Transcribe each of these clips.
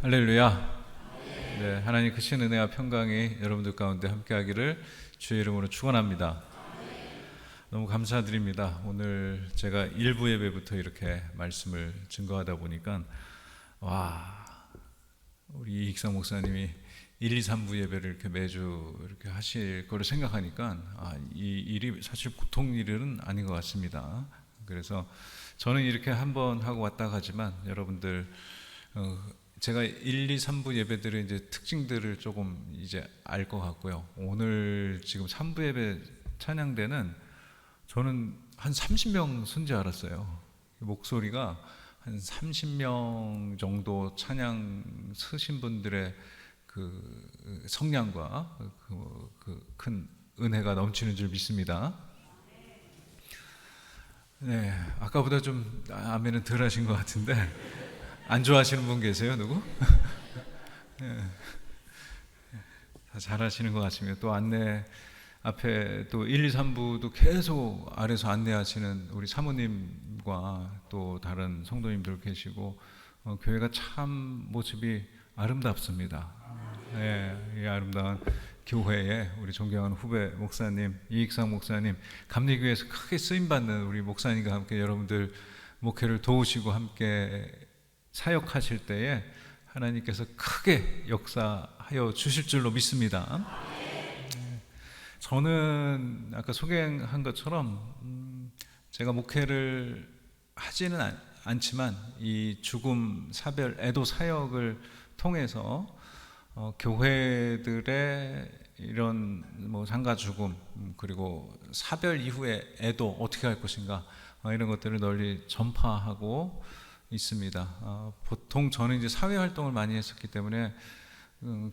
할렐루야. 네, 하나님 크신 은혜와 평강이 여러분들 가운데 함께하기를 주의 이름으로 축원합니다. 너무 감사드립니다. 오늘 제가 1부 예배부터 이렇게 말씀을 증거하다 보니까 우리 이익상 목사님이 1, 2, 3부 예배를 이렇게 매주 이렇게 하실 거를 생각하니까 이 일이 사실 보통 일은 아닌 것 같습니다. 그래서 저는 이렇게 한번 하고 왔다 가지만 여러분들 제가 1, 2, 3부 예배들의 이제 특징들을 조금 이제 알 것 같고요. 오늘 지금 3부 예배 찬양대는 저는 한 30명 쓴 줄 알았어요. 목소리가 한 30명 정도 찬양 쓰신 분들의 그 성량과 그 큰 은혜가 넘치는 줄 믿습니다. 네, 아까보다 좀 아멘은 덜 하신 것 같은데 안 좋아하시는 분 계세요? 누구? 네, 다 잘하시는 것 같습니다. 또 안내 앞에 또 1, 2, 3부도 계속 아래서 안내하시는 우리 사모님과 또 다른 성도님들 계시고 교회가 참 모습이 아름답습니다. 네, 이 아름다운 교회에 우리 존경하는 후배 목사님, 이익상 목사님, 감리교회에서 크게 쓰임받는 우리 목사님과 함께 여러분들 목회를 도우시고 함께 사역하실 때에 하나님께서 크게 역사하여 주실 줄로 믿습니다. 저는 아까 소개한 것처럼 제가 목회를 하지는 않지만 이 죽음, 사별, 애도 사역을 통해서 교회들의 이런 뭐 상가 죽음 그리고 사별 이후의 애도 어떻게 할 것인가 이런 것들을 널리 전파하고 있습니다. 보통 저는 이제 사회 활동을 많이 했었기 때문에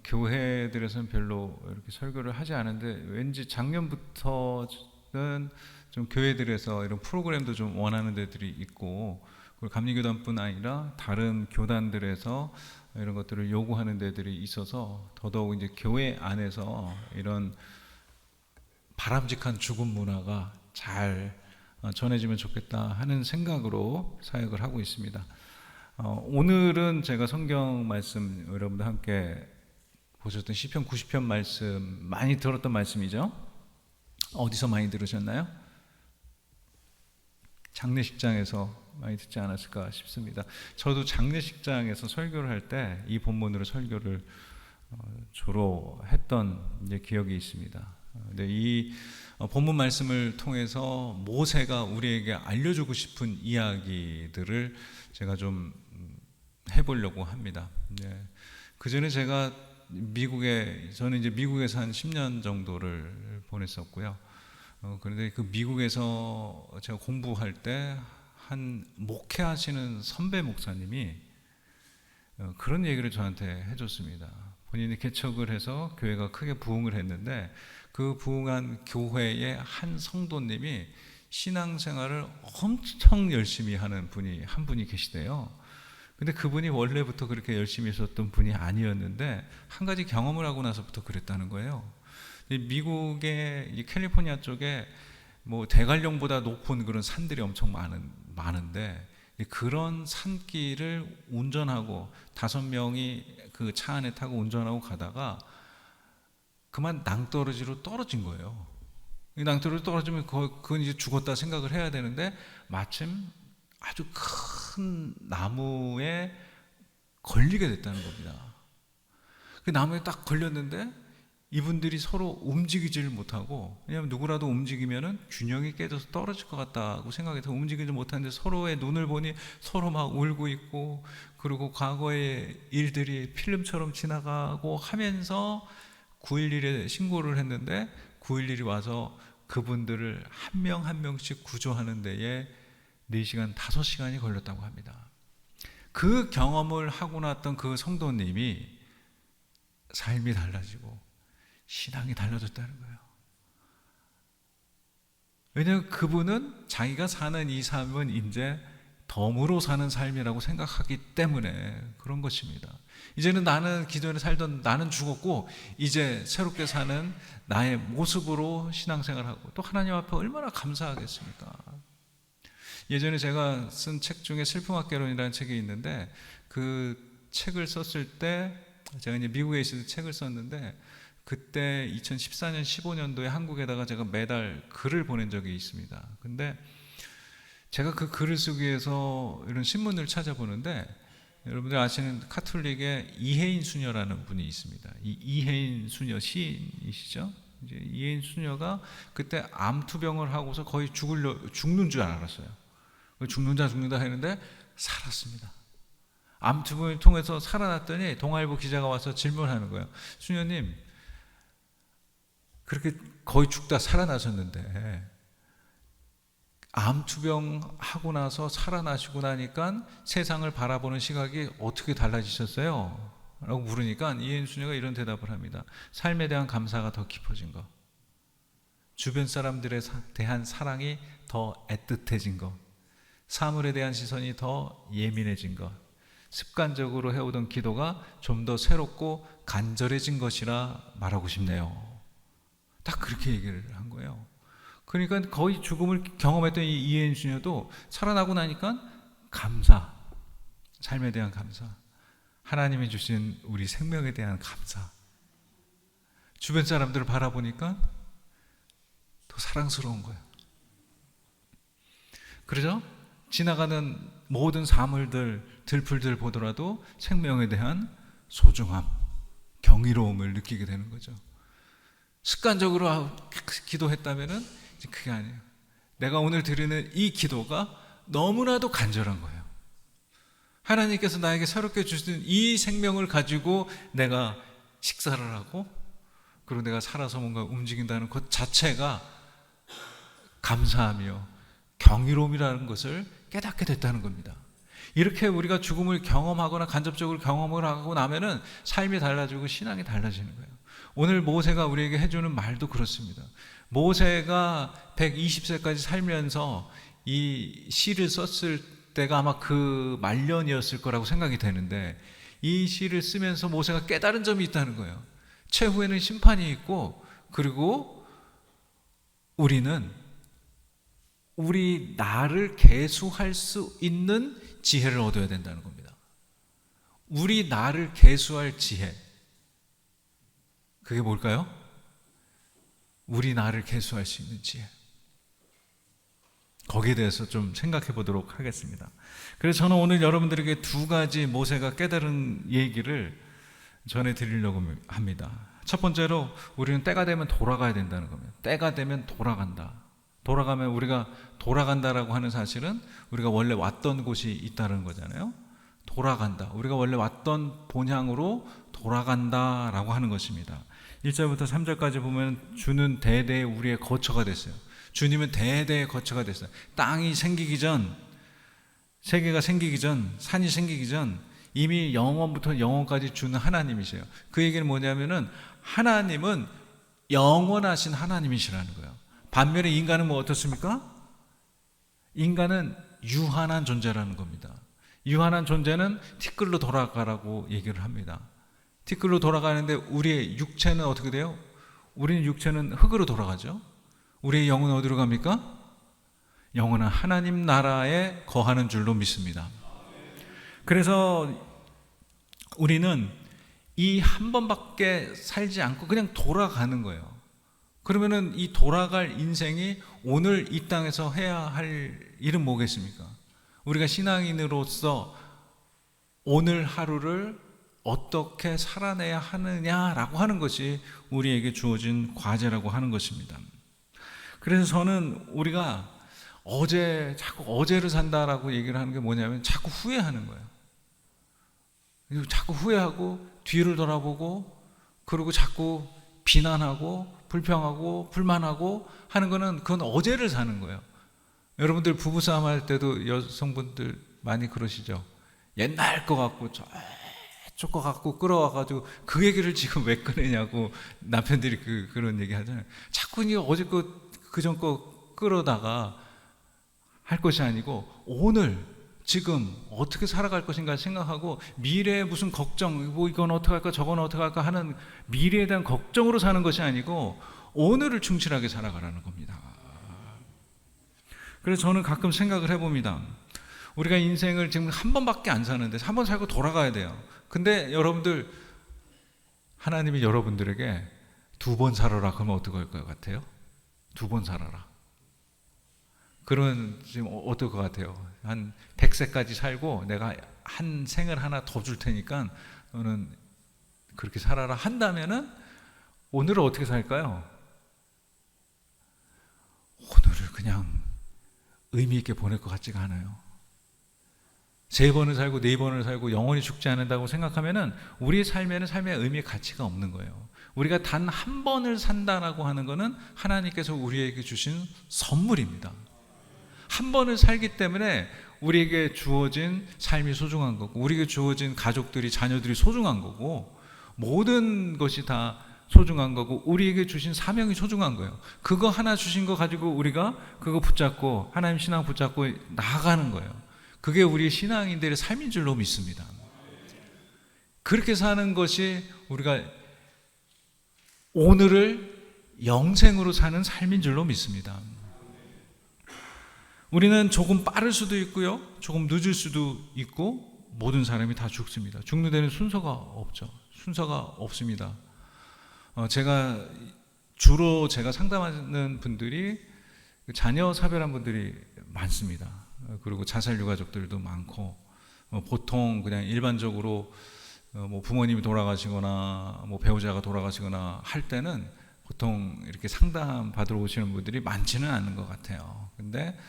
교회들에서는 별로 이렇게 설교를 하지 않은데 왠지 작년부터는 좀 교회들에서 이런 프로그램도 좀 원하는 데들이 있고 그리고 감리교단뿐 아니라 다른 교단들에서 이런 것들을 요구하는 데들이 있어서 더더욱 이제 교회 안에서 이런 바람직한 죽음 문화가 잘 전해지면 좋겠다 하는 생각으로 사역을 하고 있습니다. 오늘은 제가 성경 말씀 여러분들 함께 보셨던 시편 90편 말씀 많이 들었던 말씀이죠. 어디서 많이 들으셨나요? 장례식장에서 많이 듣지 않았을까 싶습니다. 저도 장례식장에서 설교를 할 때 이 본문으로 설교를 주로 했던 이제 기억이 있습니다. 근데 이 본문 말씀을 통해서 모세가 우리에게 알려주고 싶은 이야기들을 제가 좀 해보려고 합니다. 네. 그 전에 제가 저는 이제 미국에서 한 10년 정도를 보냈었고요. 그런데 그 미국에서 제가 공부할 때 한 목회하시는 선배 목사님이 그런 얘기를 저한테 해줬습니다. 본인이 개척을 해서 교회가 크게 부흥을 했는데 그 부흥한 교회의 한 성도님이 신앙생활을 엄청 열심히 하는 분이 한 분이 계시대요. 근데 그분이 원래부터 그렇게 열심히 했었던 분이 아니었는데 한 가지 경험을 하고 나서부터 그랬다는 거예요. 미국의 이 캘리포니아 쪽에 뭐 대관령보다 높은 그런 산들이 엄청 많은데 그런 산길을 운전하고 5명이 그 차 안에 타고 운전하고 가다가 그만 낭떠러지로 떨어진 거예요. 낭떠러지 떨어지면 그건 이제 죽었다 생각을 해야 되는데 마침 아주 큰 나무에 걸리게 됐다는 겁니다. 그 나무에 딱 걸렸는데 이분들이 서로 움직이지를 못하고, 왜냐하면 누구라도 움직이면은 균형이 깨져서 떨어질 것 같다고 생각해서 움직이지 못하는데 서로의 눈을 보니 서로 막 울고 있고, 그리고 과거의 일들이 필름처럼 지나가고 하면서 911에 신고를 했는데 911이 와서 그분들을 한 명 한 명씩 구조하는 데에 4시간, 5시간이 걸렸다고 합니다. 그 경험을 하고 났던 그 성도님이 삶이 달라지고 신앙이 달라졌다는 거예요. 왜냐하면 그분은 자기가 사는 이 삶은 이제 덤으로 사는 삶이라고 생각하기 때문에 그런 것입니다. 이제는 기존에 살던 나는 죽었고 이제 새롭게 사는 나의 모습으로 신앙생활하고 또 하나님 앞에 얼마나 감사하겠습니까? 예전에 제가 쓴 책 중에 슬픔학개론이라는 책이 있는데 그 책을 썼을 때, 제가 이제 미국에 있을 때 책을 썼는데, 그때 2014년, 15년도에 한국에다가 제가 매달 글을 보낸 적이 있습니다. 근데 제가 그 글을 쓰기 위해서 이런 신문을 찾아보는데, 여러분들 아시는 카톨릭의 이혜인 수녀라는 분이 있습니다. 이 이혜인 수녀 시인이시죠? 이제 이혜인 수녀가 그때 암투병을 하고서 거의 죽는 줄 알았어요. 죽는다 했는데 살았습니다. 암투병을 통해서 살아났더니 동아일보 기자가 와서 질문하는 거예요. 수녀님, 그렇게 거의 죽다 살아나셨는데 암투병 하고 나서 살아나시고 나니까 세상을 바라보는 시각이 어떻게 달라지셨어요? 라고 물으니까 이혜인 수녀가 이런 대답을 합니다. 삶에 대한 감사가 더 깊어진 것, 주변 사람들에 대한 사랑이 더 애틋해진 것, 사물에 대한 시선이 더 예민해진 것, 습관적으로 해오던 기도가 좀 더 새롭고 간절해진 것이라 말하고 싶네요. 딱 그렇게 얘기를 한 거예요. 그러니까 거의 죽음을 경험했던 이 이혜인 수녀도 살아나고 나니까 감사, 삶에 대한 감사, 하나님이 주신 우리 생명에 대한 감사, 주변 사람들을 바라보니까 더 사랑스러운 거예요. 그러죠? 지나가는 모든 사물들, 들풀들 보더라도 생명에 대한 소중함, 경이로움을 느끼게 되는 거죠. 습관적으로 기도했다면은 그게 아니에요. 내가 오늘 드리는 이 기도가 너무나도 간절한 거예요. 하나님께서 나에게 새롭게 주신 이 생명을 가지고 내가 식사를 하고, 그리고 내가 살아서 뭔가 움직인다는 것 자체가 감사하며 경이로움이라는 것을 깨닫게 됐다는 겁니다. 이렇게 우리가 죽음을 경험하거나 간접적으로 경험을 하고 나면은 삶이 달라지고 신앙이 달라지는 거예요. 오늘 모세가 우리에게 해주는 말도 그렇습니다. 모세가 120세까지 살면서 이 시를 썼을 때가 아마 그 말년이었을 거라고 생각이 되는데, 이 시를 쓰면서 모세가 깨달은 점이 있다는 거예요. 최후에는 심판이 있고, 그리고 우리는 우리 나를 계수할 수 있는 지혜를 얻어야 된다는 겁니다. 우리 나를 계수할 지혜, 그게 뭘까요? 우리 나를 계수할 수 있는 지혜. 거기에 대해서 좀 생각해 보도록 하겠습니다. 그래서 저는 오늘 여러분들에게 두 가지 모세가 깨달은 얘기를 전해드리려고 합니다. 첫 번째로, 우리는 때가 되면 돌아가야 된다는 겁니다. 때가 되면 돌아간다. 돌아가면, 우리가 돌아간다라고 하는 사실은 우리가 원래 왔던 곳이 있다는 거잖아요. 돌아간다. 우리가 원래 왔던 본향으로 돌아간다라고 하는 것입니다. 1절부터 3절까지 보면 주는 대대에 우리의 거처가 됐어요. 주님은 대대의 거처가 됐어요. 땅이 생기기 전, 세계가 생기기 전, 산이 생기기 전 이미 영원부터 영원까지 주는 하나님이세요. 그 얘기는 뭐냐면은 하나님은 영원하신 하나님이시라는 거예요. 반면에 인간은 뭐 어떻습니까? 인간은 유한한 존재라는 겁니다. 유한한 존재는 티끌로 돌아가라고 얘기를 합니다. 티끌로 돌아가는데 우리의 육체는 어떻게 돼요? 우리는 육체는 흙으로 돌아가죠. 우리의 영은 어디로 갑니까? 영혼은 하나님 나라에 거하는 줄로 믿습니다. 그래서 우리는 이 한 번밖에 살지 않고 그냥 돌아가는 거예요. 그러면은 이 돌아갈 인생이 오늘 이 땅에서 해야 할 일은 뭐겠습니까? 우리가 신앙인으로서 오늘 하루를 어떻게 살아내야 하느냐라고 하는 것이 우리에게 주어진 과제라고 하는 것입니다. 그래서 저는 우리가 자꾸 어제를 산다라고 얘기를 하는 게 뭐냐면 자꾸 후회하는 거예요. 자꾸 후회하고 뒤를 돌아보고, 그리고 자꾸 비난하고 불평하고 불만하고 하는 거는, 그건 어제를 사는 거예요. 여러분들 부부싸움 할 때도 여성분들 많이 그러시죠. 옛날 거 갖고 저쪽 거 갖고 끌어와가지고 그 얘기를 지금 왜 꺼내냐고 남편들이 그런 얘기 하잖아요. 자꾸 어제 거 그전 거 끌어다가 할 것이 아니고 오늘 지금 어떻게 살아갈 것인가 생각하고, 미래에 무슨 걱정, 뭐 이건 어떻게 할까 저건 어떻게 할까 하는 미래에 대한 걱정으로 사는 것이 아니고 오늘을 충실하게 살아가라는 겁니다. 그래서 저는 가끔 생각을 해봅니다. 우리가 인생을 지금 한 번밖에 안 사는데 한 번 살고 돌아가야 돼요. 근데 여러분들, 하나님이 여러분들에게 2번 살아라 그러면 어떻게 할 것 같아요? 2번 살아라. 그러면 지금 어떨 것 같아요? 한 100세까지 살고 내가 한 생을 하나 더 줄 테니까 너는 그렇게 살아라 한다면은 오늘을 어떻게 살까요? 오늘을 그냥 의미 있게 보낼 것 같지가 않아요. 3번을 살고 4번을 살고 영원히 죽지 않는다고 생각하면은 우리의 삶에는 삶의 의미의 가치가 없는 거예요. 우리가 단 한 번을 산다라고 하는 것은 하나님께서 우리에게 주신 선물입니다. 한 번을 살기 때문에 우리에게 주어진 삶이 소중한 거고, 우리에게 주어진 가족들이, 자녀들이 소중한 거고, 모든 것이 다 소중한 거고, 우리에게 주신 사명이 소중한 거예요. 그거 하나 주신 거 가지고 우리가 그거 붙잡고 하나님 신앙 붙잡고 나아가는 거예요. 그게 우리 신앙인들의 삶인 줄로 믿습니다. 그렇게 사는 것이 우리가 오늘을 영생으로 사는 삶인 줄로 믿습니다. 우리는 조금 빠를 수도 있고요, 조금 늦을 수도 있고, 모든 사람이 다 죽습니다. 죽는 데는 순서가 없죠. 순서가 없습니다. 주로 제가 상담하는 분들이 자녀 사별한 분들이 많습니다. 그리고 자살 유가족들도 많고, 보통 그냥 일반적으로 뭐 부모님이 돌아가시거나 뭐 배우자가 돌아가시거나 할 때는 보통 이렇게 상담 받으러 오시는 분들이 많지는 않은 것 같아요. 근데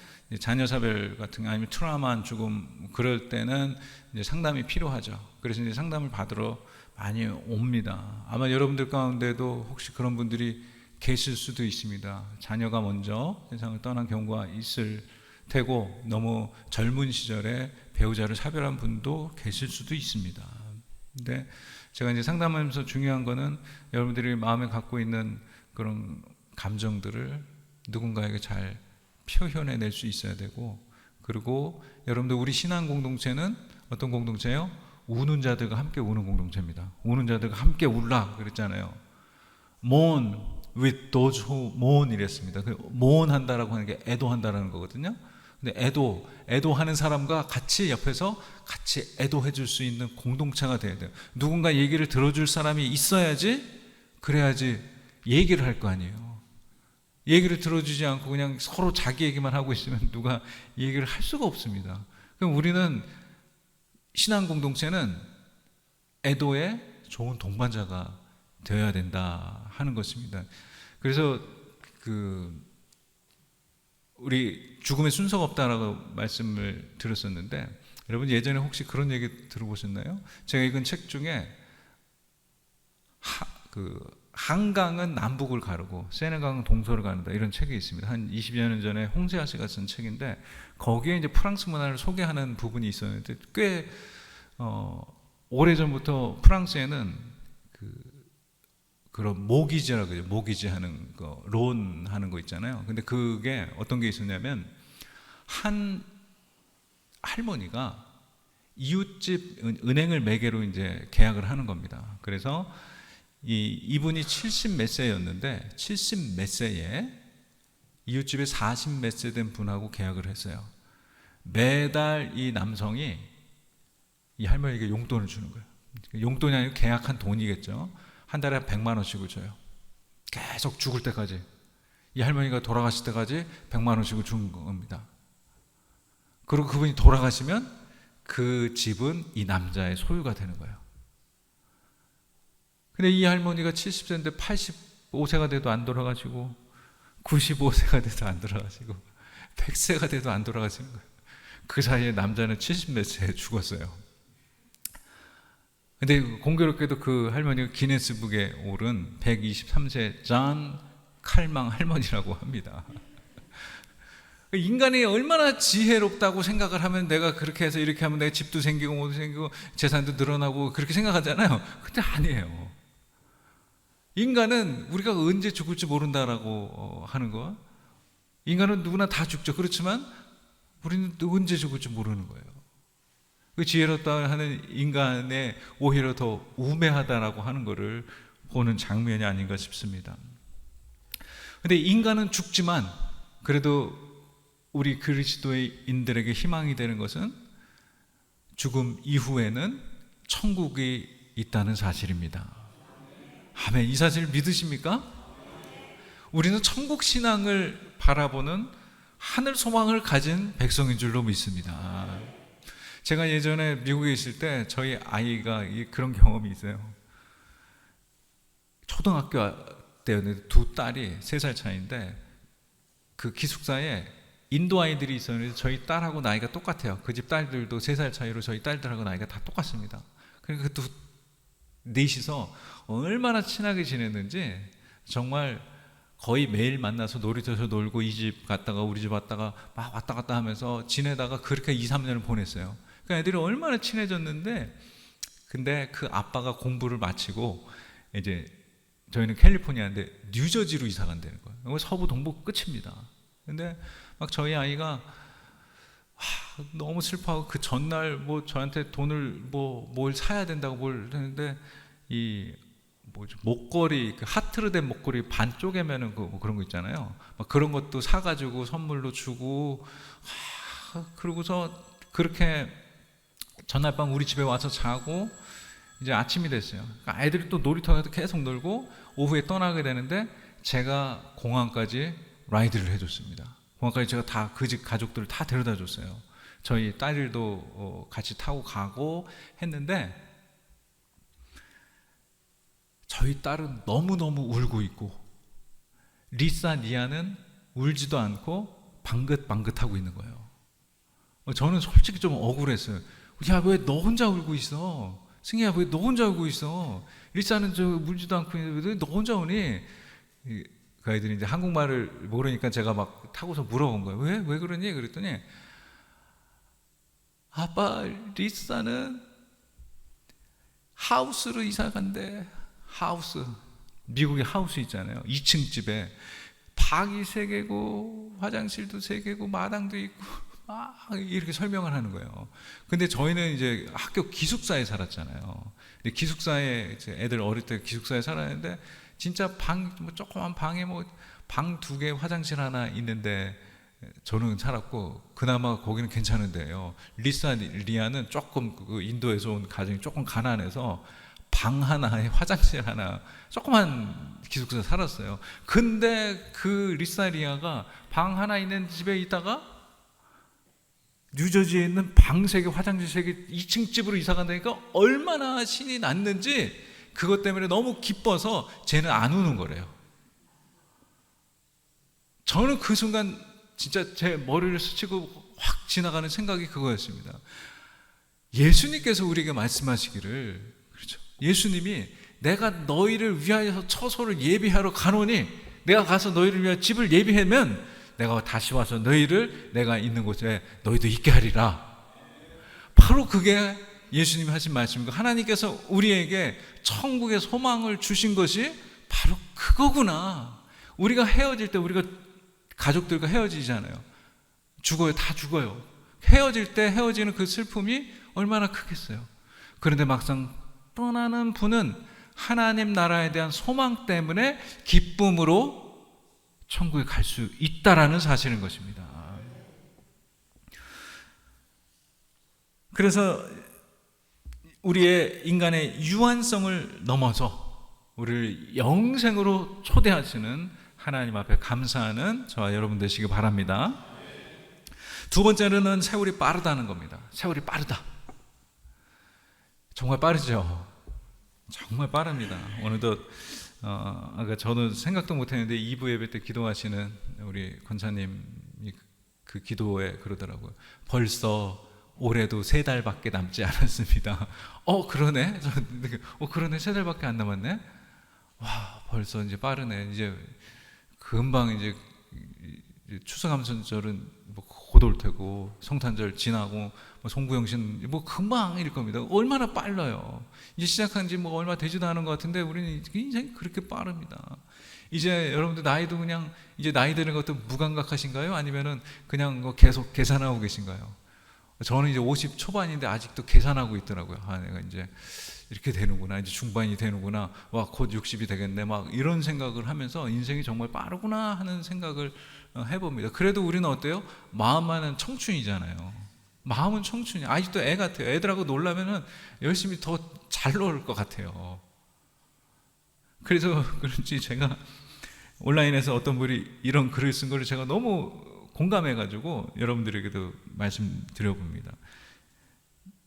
자녀 사별 같은 거 아니면 트라우마 죽음, 그럴 때는 이제 상담이 필요하죠. 그래서 이제 상담을 받으러 많이 옵니다. 아마 여러분들 가운데도 혹시 그런 분들이 계실 수도 있습니다. 자녀가 먼저 세상을 떠난 경우가 있을 테고, 너무 젊은 시절에 배우자를 사별한 분도 계실 수도 있습니다. 근데 제가 이제 상담하면서 중요한 거는 여러분들이 마음에 갖고 있는 그런 감정들을 누군가에게 잘 표현해낼 수 있어야 되고, 그리고 여러분들, 우리 신앙 공동체는 어떤 공동체예요? 우는 자들과 함께 우는 공동체입니다. 우는 자들과 함께 울라 그랬잖아요. Mourn with those who mourn 이랬습니다. mourn 한다라고 하는 게 애도한다라는 거거든요. 근데 애도하는 사람과 같이 옆에서 같이 애도해 줄 수 있는 공동체가 돼야 돼요. 누군가 얘기를 들어줄 사람이 있어야지, 그래야지 얘기를 할 거 아니에요. 얘기를 들어주지 않고 그냥 서로 자기 얘기만 하고 있으면 누가 얘기를 할 수가 없습니다. 그럼 우리는, 신앙 공동체는 애도의 좋은 동반자가 되어야 된다 하는 것입니다. 그래서 우리 죽음의 순서가 없다라고 말씀을 드렸었는데, 여러분 예전에 혹시 그런 얘기 들어보셨나요? 제가 읽은 책 중에 한강은 남북을 가르고 세네강은 동서를 가른다, 이런 책이 있습니다. 한 20여 년 전에 홍세아 씨가 쓴 책인데, 거기에 이제 프랑스 문화를 소개하는 부분이 있었는데, 꽤 오래전부터 프랑스에는 그런 모기지라고 해요. 모기지 하는 거, 론 하는 거 있잖아요. 근데 그게 어떤 게 있었냐면, 한 할머니가 이웃집 은행을 매개로 이제 계약을 하는 겁니다. 그래서 이분이 70 몇 세였는데, 70 몇 세에 이웃집에 40 몇 세 된 분하고 계약을 했어요. 매달 이 남성이 이 할머니에게 용돈을 주는 거예요. 용돈이 아니고 계약한 돈이겠죠. 한 달에 100만 원씩을 줘요. 계속 죽을 때까지, 이 할머니가 돌아가실 때까지 100만 원씩을 준 겁니다. 그리고 그분이 돌아가시면 그 집은 이 남자의 소유가 되는 거예요. 근데 이 할머니가 70세인데 85세가 돼도 안 돌아가시고, 95세가 돼도 안 돌아가시고, 100세가 돼도 안 돌아가시는 거예요. 그 사이에 남자는 70 몇 세에 죽었어요. 근데 공교롭게도 그 할머니가 기네스북에 오른 123세 존 칼망 할머니라고 합니다. 인간이 얼마나 지혜롭다고 생각을 하면, 내가 그렇게 해서 이렇게 하면 내 집도 생기고 뭐도 생기고 재산도 늘어나고 그렇게 생각하잖아요. 근데 아니에요. 인간은 우리가 언제 죽을지 모른다라고 하는 거, 인간은 누구나 다 죽죠. 그렇지만 우리는 또 언제 죽을지 모르는 거예요. 그 지혜롭다 하는 인간의 오히려 더 우매하다라고 하는 것을 보는 장면이 아닌가 싶습니다. 근데 인간은 죽지만, 그래도 우리 그리스도인들에게 희망이 되는 것은 죽음 이후에는 천국이 있다는 사실입니다. 아멘. 이 사실 믿으십니까? 우리는 천국 신앙을 바라보는 하늘 소망을 가진 백성인 줄로 믿습니다. 제가 예전에 미국에 있을 때 저희 아이가 그런 경험이 있어요. 초등학교 때였는데 두 딸이 3살 차이인데 그 기숙사에 인도 아이들이 있었는데 저희 딸하고 나이가 똑같아요. 그 집 딸들도 3살 차이로 저희 딸들하고 나이가 다 똑같습니다. 그러니까 그 넷이서 얼마나 친하게 지냈는지 정말 거의 매일 만나서 놀이터에서 놀고 이 집 갔다가 우리 집 왔다가 막 왔다 갔다 하면서 지내다가 그렇게 2-3년을 보냈어요. 그러니까 애들이 얼마나 친해졌는데, 근데 그 아빠가 공부를 마치고 이제 저희는 캘리포니아인데 뉴저지로 이사 간다는 거예요. 서부 동부 끝입니다. 근데 막 저희 아이가 너무 슬퍼하고 그 전날 뭐 저한테 돈을 뭘 사야 된다고 뭘 했는데 이 목걸이, 그 하트로 된 목걸이 반 쪼개면은 뭐 그런 거 있잖아요. 막 그런 것도 사가지고 선물로 주고, 그러고서 그렇게 전날 밤 우리 집에 와서 자고 이제 아침이 됐어요. 그러니까 아이들이 또 놀이터에서 계속 놀고 오후에 떠나게 되는데 제가 공항까지 라이드를 해줬습니다. 공항까지 제가 다 그 집 가족들을 다 데려다 줬어요. 저희 딸들도 같이 타고 가고 했는데 저희 딸은 너무너무 울고 있고 리사 니아는 울지도 않고 방긋방긋하고 있는 거예요. 저는 솔직히 좀 억울했어요. 야, 왜 너 혼자 울고 있어? 승희야, 왜 너 혼자 울고 있어? 리사는 울지도 않고 있는데 왜 너 혼자 우니? 그 아이들이 이제 한국말을 모르니까 제가 막 타고서 물어본 거예요. 왜 그러니? 그랬더니 아빠, 리사는 하우스로 이사 간대. 하우스. 미국에 하우스 있잖아요. 2층 집에 방이 3개고 화장실도 3개고 마당도 있고 막 이렇게 설명을 하는 거예요. 근데 저희는 이제 학교 기숙사에 살았잖아요. 근데 기숙사에 이제 애들 어릴 때 기숙사에 살았는데 진짜 뭐 조그만 방에 뭐 방 2개 화장실 하나 있는데 저는 살았고 그나마 거기는 괜찮은데요. 리아는 조금 그 인도에서 온 가정이 조금 가난해서 방 하나에 화장실 하나 조그만 기숙사에 살았어요. 근데 그 리아가 방 하나 있는 집에 있다가 뉴저지에 있는 방 3개 화장실 3개 2층 집으로 이사 간다니까 얼마나 신이 났는지 그것 때문에 너무 기뻐서 쟤는 안 우는 거래요. 저는 그 순간 진짜 제 머리를 스치고 확 지나가는 생각이 그거였습니다. 예수님께서 우리에게 말씀하시기를, 그렇죠? 예수님이 내가 너희를 위하여서 처소를 예비하러 가노니 내가 가서 너희를 위하여 집을 예비하면 내가 다시 와서 너희를 내가 있는 곳에 너희도 있게 하리라. 바로 그게 예수님이 하신 말씀이고 하나님께서 우리에게 천국의 소망을 주신 것이 바로 그거구나. 우리가 헤어질 때 우리가 가족들과 헤어지잖아요. 죽어요. 다 죽어요. 헤어질 때 헤어지는 그 슬픔이 얼마나 크겠어요. 그런데 막상 떠나는 분은 하나님 나라에 대한 소망 때문에 기쁨으로 천국에 갈 수 있다라는 사실인 것입니다. 그래서 우리의 인간의 유한성을 넘어서 우리를 영생으로 초대하시는 하나님 앞에 감사하는 저와 여러분 되시기 바랍니다. 두 번째로는 세월이 빠르다는 겁니다. 세월이 빠르다. 정말 빠르죠. 정말 빠릅니다. 어느덧 아까 저는 생각도 못했는데 2부 예배 때 기도하시는 우리 권사님이 그 기도에 그러더라고요. 벌써 올해도 3달밖에 남지 않았습니다. 그러네. 그러네. 3달밖에 안 남았네. 와, 벌써 이제 빠르네. 이제 금방 이제 추수감사절은 뭐 곧 올 테고 성탄절 지나고 뭐 송구영신 뭐 금방 일 겁니다. 얼마나 빨라요. 이제 시작한 지 뭐 얼마 되지도 않은 것 같은데 우리는 인생이 그렇게 빠릅니다. 이제 여러분들 나이도 그냥 이제 나이 드는 것도 무감각하신가요? 아니면은 그냥 뭐 계속 계산하고 계신가요? 저는 이제 50 초반인데 아직도 계산하고 있더라고요. 내가 이제 이렇게 되는구나. 이제 중반이 되는구나. 와, 곧 60이 되겠네. 막 이런 생각을 하면서 인생이 정말 빠르구나 하는 생각을 해봅니다. 그래도 우리는 어때요? 마음만은 청춘이잖아요. 마음은 청춘이. 아직도 애 같아요. 애들하고 놀려면은 열심히 더 잘 놀 것 같아요. 그래서 그런지 제가 온라인에서 어떤 분이 이런 글을 쓴 거를 제가 너무 공감해가지고 여러분들에게도 말씀드려봅니다.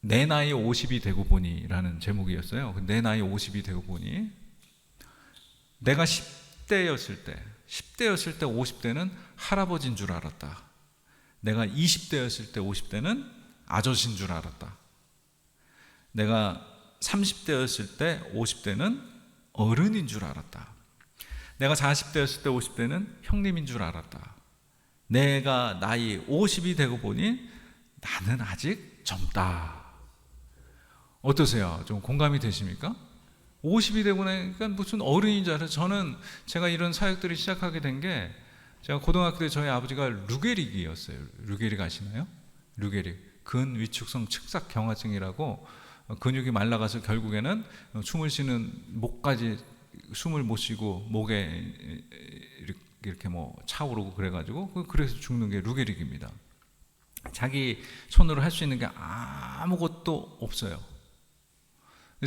내 나이 50이 되고 보니 라는 제목이었어요. 내 나이 50이 되고 보니, 내가 10대였을 때 50대는 할아버지인 줄 알았다. 내가 20대였을 때 50대는 아저씨인 줄 알았다. 내가 30대였을 때 50대는 어른인 줄 알았다. 내가 40대였을 때 50대는 형님인 줄 알았다. 내가 나이 50이 되고 보니 나는 아직 젊다. 어떠세요? 좀 공감이 되십니까? 50이 되고 나니까 무슨 어른인 줄 알아요. 저는 제가 이런 사역들을 시작하게 된 게, 제가 고등학교 때 저희 아버지가 루게릭이었어요. 루게릭 아시나요? 루게릭, 근위축성 측삭 경화증이라고 근육이 말라가서 결국에는 숨을 쉬는 목까지 숨을 못 쉬고 목에 이렇게 뭐 차오르고 그래가지고, 그래서 죽는 게 루게릭입니다. 자기 손으로 할 수 있는 게 아무것도 없어요.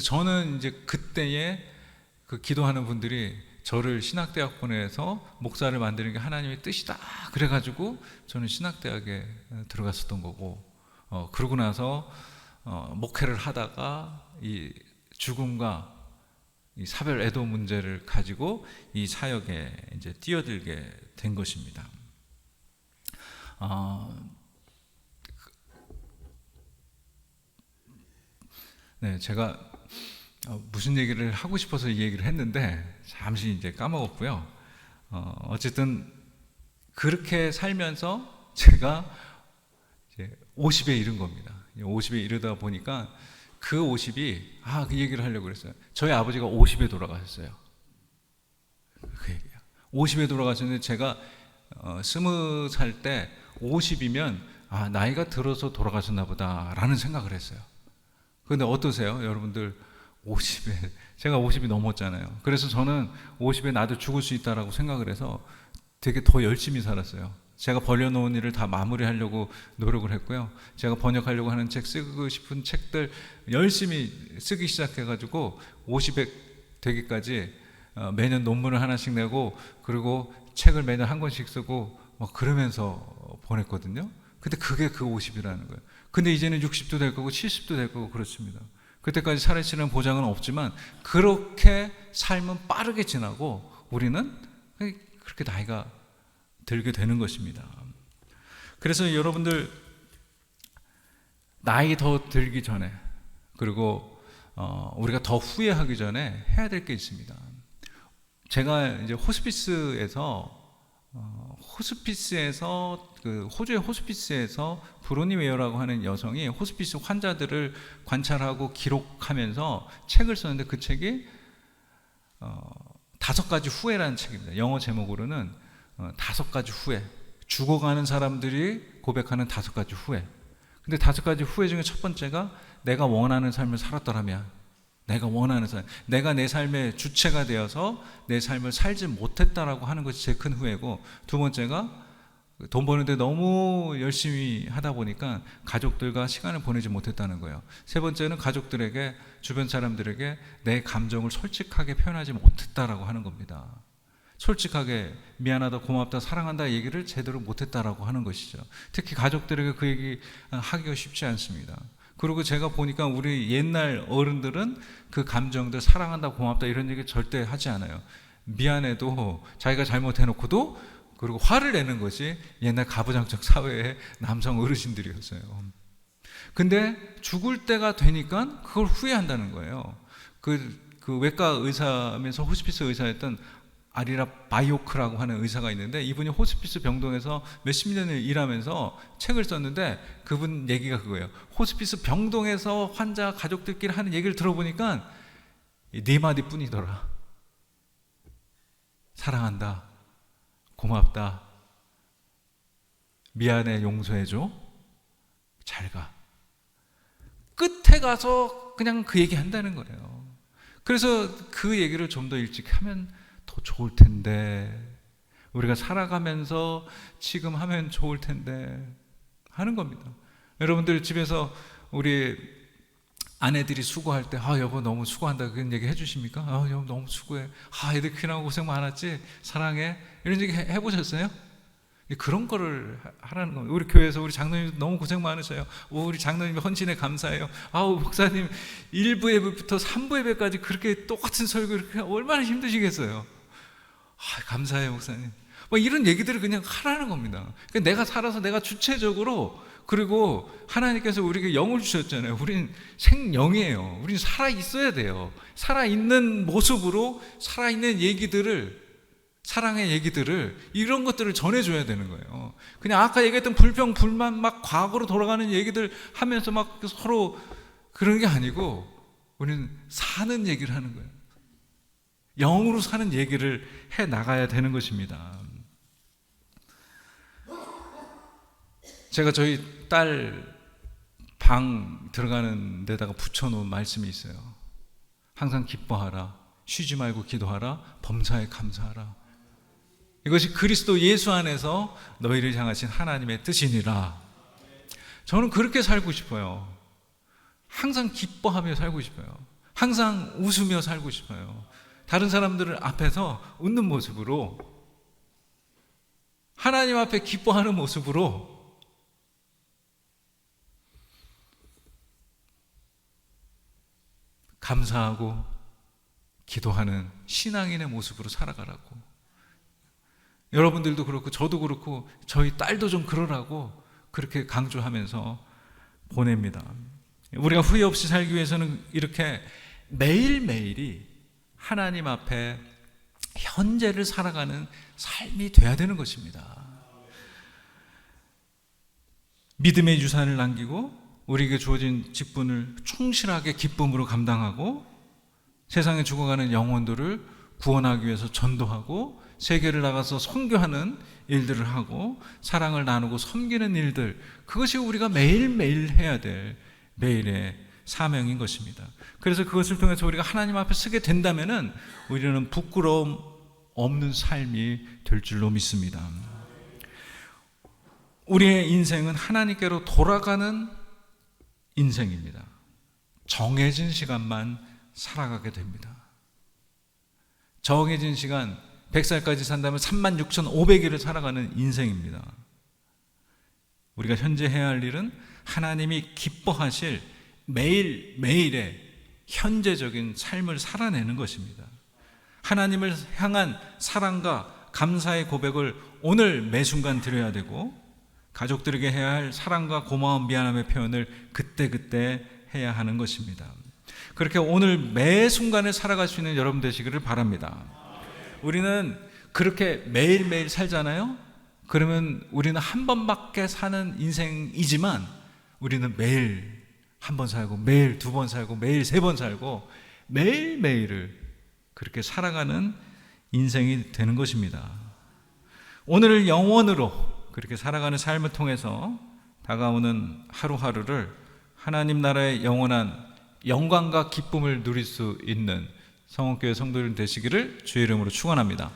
저는 이제 그때에 그 기도하는 분들이 저를 신학대학 보내서 목사를 만드는 게 하나님의 뜻이다 그래가지고 저는 신학대학에 들어갔었던 거고, 그러고 나서 목회를 하다가 이 죽음과 이 사별 애도 문제를 가지고 이 사역에 이제 뛰어들게 된 것입니다. 네, 제가 무슨 얘기를 하고 싶어서 이 얘기를 했는데 잠시 이제 까먹었고요. 어쨌든 그렇게 살면서 제가 이제 50에 이른 겁니다. 50에 이르다 보니까 그 50이 그 얘기를 하려고 그랬어요. 저희 아버지가 50에 돌아가셨어요. 그 얘기야. 50에 돌아가셨는데 제가 20살 때 50이면 나이가 들어서 돌아가셨나 보다라는 생각을 했어요. 그런데 어떠세요? 여러분들 50에, 제가 50이 넘었잖아요. 그래서 저는 50에 나도 죽을 수 있다라고 생각을 해서 되게 더 열심히 살았어요. 제가 벌려놓은 일을 다 마무리하려고 노력을 했고요. 제가 번역하려고 하는 책, 쓰고 싶은 책들 열심히 쓰기 시작해가지고 50에 되기까지 매년 논문을 하나씩 내고, 그리고 책을 매년 한 권씩 쓰고 막 그러면서 보냈거든요. 근데 그게 그 50이라는 거예요. 근데 이제는 60도 될 거고 70도 될 거고 그렇습니다. 그때까지 살아있는 보장은 없지만 그렇게 삶은 빠르게 지나고 우리는 그렇게 나이가 들게 되는 것입니다. 그래서 여러분들 나이 더 들기 전에, 그리고 우리가 더 후회하기 전에 해야 될 게 있습니다. 제가 이제 호스피스에서 그 호주의 호스피스에서 브로니 웨어라고 하는 여성이 호스피스 환자들을 관찰하고 기록하면서 책을 썼는데, 그 책이 5가지 후회라는 책입니다. 영어 제목으로는 5가지 후회, 죽어가는 사람들이 고백하는 5가지 후회. 근데 5가지 후회 중에 첫 번째가 내가 원하는 삶을 살았더라면, 내가 원하는 삶, 내가 내 삶의 주체가 되어서 내 삶을 살지 못했다라고 하는 것이 제일 큰 후회고, 두 번째가 돈 버는데 너무 열심히 하다 보니까 가족들과 시간을 보내지 못했다는 거예요. 세 번째는 가족들에게, 주변 사람들에게 내 감정을 솔직하게 표현하지 못했다라고 하는 겁니다. 솔직하게 미안하다, 고맙다, 사랑한다 얘기를 제대로 못했다라고 하는 것이죠. 특히 가족들에게 그 얘기 하기가 쉽지 않습니다. 그리고 제가 보니까 우리 옛날 어른들은 그 감정들, 사랑한다, 고맙다 이런 얘기 절대 하지 않아요. 미안해도 자기가 잘못해놓고도, 그리고 화를 내는 것이 옛날 가부장적 사회의 남성 어르신들이었어요. 근데 죽을 때가 되니까 그걸 후회한다는 거예요. 그 외과 의사면서 호스피스 의사였던 아리라 바이오크라고 하는 의사가 있는데, 이분이 호스피스 병동에서 몇십 년을 일하면서 책을 썼는데, 그분 얘기가 그거예요. 호스피스 병동에서 환자 가족들끼리 하는 얘기를 들어보니까 4마디 뿐이더라. 사랑한다, 고맙다, 미안해, 용서해줘, 잘가. 끝에 가서 그냥 그 얘기 한다는 거예요. 그래서 그 얘기를 좀 더 일찍 하면 더 좋을 텐데, 우리가 살아가면서 지금 하면 좋을 텐데 하는 겁니다. 여러분들 집에서 우리 아내들이 수고할 때 여보 너무 수고한다 그런 얘기 해주십니까? 여보 너무 수고해. 애들 키우느라고 고생 많았지? 사랑해. 이런 얘기 해보셨어요? 그런 거를 하라는 겁니다. 우리 교회에서 우리 장로님 너무 고생 많으셔요. 우리 장로님 헌신에 감사해요. 목사님 1부 예배부터 3부 예배까지 그렇게 똑같은 설교 이렇게 얼마나 힘드시겠어요. 감사해요 목사님. 이런 얘기들을 그냥 하라는 겁니다. 그러니까 내가 살아서 내가 주체적으로, 그리고 하나님께서 우리에게 영을 주셨잖아요. 우린 생영이에요. 우린 살아있어야 돼요. 살아있는 모습으로 살아있는 얘기들을, 사랑의 얘기들을, 이런 것들을 전해줘야 되는 거예요. 그냥 아까 얘기했던 불평, 불만, 막 과거로 돌아가는 얘기들 하면서 막 서로 그런 게 아니고, 우리는 사는 얘기를 하는 거예요. 영으로 사는 얘기를 해 나가야 되는 것입니다. 제가 저희 딸 방 들어가는 데다가 붙여놓은 말씀이 있어요. 항상 기뻐하라, 쉬지 말고 기도하라, 범사에 감사하라. 이것이 그리스도 예수 안에서 너희를 향하신 하나님의 뜻이니라. 저는 그렇게 살고 싶어요. 항상 기뻐하며 살고 싶어요. 항상 웃으며 살고 싶어요. 다른 사람들 앞에서 웃는 모습으로, 하나님 앞에 기뻐하는 모습으로, 감사하고 기도하는 신앙인의 모습으로 살아가라고. 여러분들도 그렇고 저도 그렇고 저희 딸도 좀 그러라고 그렇게 강조하면서 보냅니다. 우리가 후회 없이 살기 위해서는 이렇게 매일매일이 하나님 앞에 현재를 살아가는 삶이 돼야 되는 것입니다. 믿음의 유산을 남기고 우리에게 주어진 직분을 충실하게 기쁨으로 감당하고, 세상에 죽어가는 영혼들을 구원하기 위해서 전도하고, 세계를 나가서 선교하는 일들을 하고, 사랑을 나누고 섬기는 일들, 그것이 우리가 매일매일 해야 될 매일의 사명인 것입니다. 그래서 그것을 통해서 우리가 하나님 앞에 서게 된다면은 우리는 부끄러움 없는 삶이 될 줄로 믿습니다. 우리의 인생은 하나님께로 돌아가는 인생입니다. 정해진 시간만 살아가게 됩니다. 정해진 시간, 100살까지 산다면 36,500일을 살아가는 인생입니다. 우리가 현재 해야 할 일은 하나님이 기뻐하실 매일매일의 현재적인 삶을 살아내는 것입니다. 하나님을 향한 사랑과 감사의 고백을 오늘 매 순간 드려야 되고, 가족들에게 해야 할 사랑과 고마움, 미안함의 표현을 그때그때 해야 하는 것입니다. 그렇게 오늘 매 순간을 살아갈 수 있는 여러분 되시기를 바랍니다. 우리는 그렇게 매일매일 살잖아요. 그러면 우리는 한 번밖에 사는 인생이지만, 우리는 매일 한 번 살고, 매일 두 번 살고, 매일 세 번 살고, 매일매일을 그렇게 살아가는 인생이 되는 것입니다. 오늘을 영원으로 그렇게 살아가는 삶을 통해서 다가오는 하루하루를 하나님 나라의 영원한 영광과 기쁨을 누릴 수 있는 성원교회 성도들 되시기를 주의 이름으로 축원합니다.